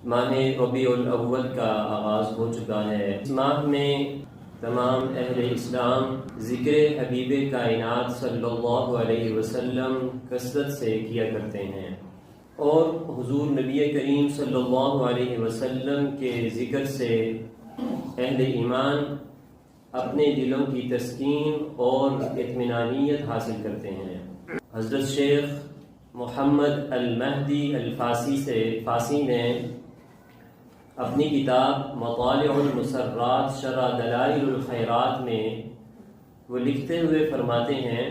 ماہ ربیع الاول کا آغاز ہو چکا ہے۔ اس ماہ میں تمام اہل اسلام ذکر حبیب کائنات صلی اللہ علیہ وسلم کثرت سے کیا کرتے ہیں، اور حضور نبی کریم صلی اللہ علیہ وسلم کے ذکر سے اہل ایمان اپنے دلوں کی تسکین اور اطمینانیت حاصل کرتے ہیں۔ حضرت شیخ محمد المہدی الفاسی نے اپنی کتاب مطالع المسرات شرح دلائل الخیرات میں وہ لکھتے ہوئے فرماتے ہیں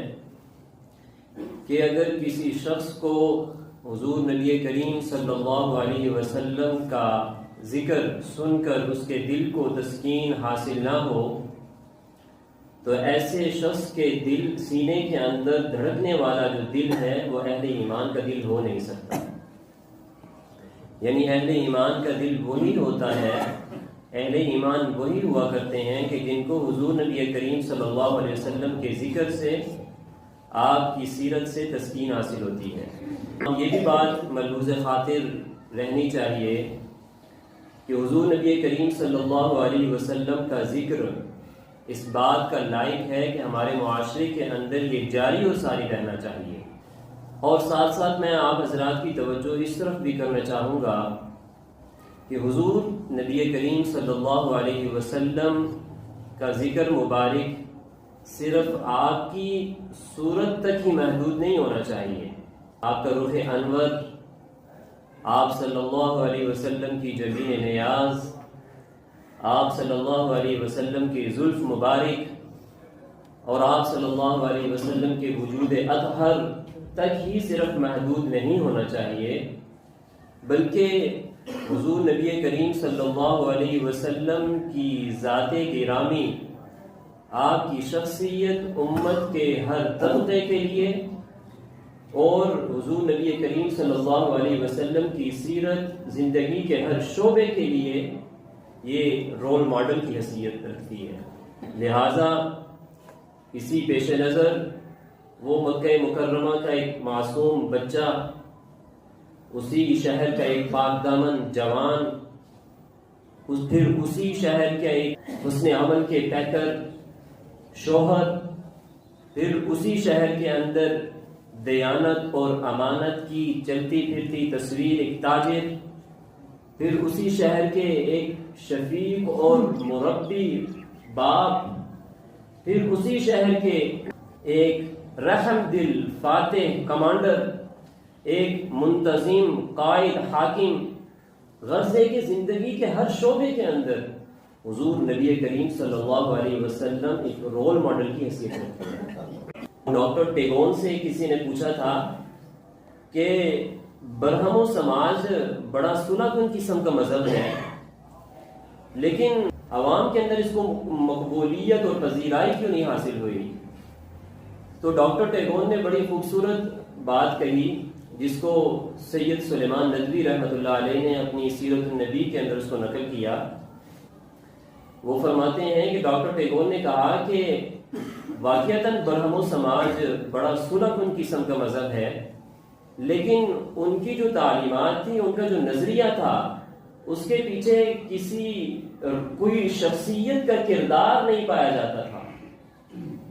کہ اگر کسی شخص کو حضور نبی کریم صلی اللہ علیہ وسلم کا ذکر سن کر اس کے دل کو تسکین حاصل نہ ہو تو ایسے شخص کے دل، سینے کے اندر دھڑکنے والا جو دل ہے وہ اہل ایمان کا دل ہو نہیں سکتا۔ یعنی اہل ایمان کا دل وہی ہوتا ہے، اہل ایمان وہی ہوا کرتے ہیں کہ جن کو حضور نبی کریم صلی اللہ علیہ وسلم کے ذکر سے، آپ کی سیرت سے تسکین حاصل ہوتی ہے۔ یہ بھی بات ملحوظ خاطر رہنی چاہیے کہ حضور نبی کریم صلی اللہ علیہ وسلم کا ذکر اس بات کا لائق ہے کہ ہمارے معاشرے کے اندر یہ جاری و ساری رہنا چاہیے۔ اور ساتھ ساتھ میں آپ حضرات کی توجہ اس طرف بھی کرنا چاہوں گا کہ حضور نبی کریم صلی اللہ علیہ وسلم کا ذکر مبارک صرف آپ کی صورت تک ہی محدود نہیں ہونا چاہیے۔ آپ کا رخ انور، آپ صلی اللہ علیہ وسلم کی جبین نیاز، آپ صلی اللہ علیہ وسلم کی زلف مبارک اور آپ صلی اللہ علیہ وسلم کے وجود اطہر تک ہی صرف محدود نہیں ہونا چاہیے، بلکہ حضور نبی کریم صلی اللہ علیہ وسلم کی ذات گرامی، آپ کی شخصیت امت کے ہر طبقے کے لیے اور حضور نبی کریم صلی اللہ علیہ وسلم کی سیرت زندگی کے ہر شعبے کے لیے یہ رول ماڈل کی حیثیت رکھتی ہے۔ لہٰذا اسی پیش نظر وہ مکہ مکرمہ کا ایک معصوم بچہ، اسی شہر کا ایک پاک دامن جوان، پھر اسی شہر کے ایک حسن عمل کے پیکر شوہر، پھر اسی شہر کے اندر دیانت اور امانت کی چلتی پھرتی تصویر ایک تاجر، پھر اسی شہر کے ایک شفیق اور مربی باپ، پھر اسی شہر کے ایک رحم دل فاتح کمانڈر، ایک منتظم قائد حاکم، غرضے کی زندگی کے ہر شعبے کے اندر حضور نبی کریم صلی اللہ علیہ وسلم ایک رول ماڈل کی حیثیت رکھتے ہیں۔ ڈاکٹر ٹیگون سے کسی نے پوچھا تھا کہ برہم و سماج بڑا صلح کن قسم کا مذہب ہے، لیکن عوام کے اندر اس کو مقبولیت اور پذیرائی کیوں نہیں حاصل ہوئی؟ تو ڈاکٹر ٹیگون نے بڑی خوبصورت بات کہی، جس کو سید سلیمان ندوی رحمۃ اللہ علیہ نے اپنی سیرت النبی کے اندر اس کو نقل کیا۔ وہ فرماتے ہیں کہ ڈاکٹر ٹیگون نے کہا کہ واقعتاً برہم و سماج بڑا صلح کن قسم کا مذہب ہے، لیکن ان کی جو تعلیمات تھی، ان کا جو نظریہ تھا، اس کے پیچھے کوئی شخصیت کا کردار نہیں پایا جاتا تھا،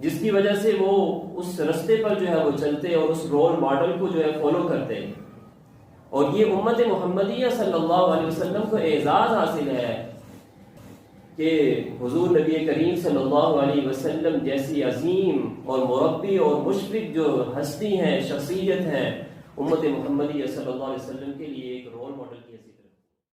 جس کی وجہ سے وہ اس رستے پر جو ہے وہ چلتے اور اس رول ماڈل کو جو ہے فالو کرتے۔ اور یہ امت محمدیہ صلی اللہ علیہ وسلم کو اعزاز حاصل ہے کہ حضور نبی کریم صلی اللہ علیہ وسلم جیسی عظیم اور مربی اور مشفق جو ہستی ہیں، شخصیت ہیں، امت محمدیہ صلی اللہ علیہ وسلم کے لیے ایک رول ماڈل کی حیثیت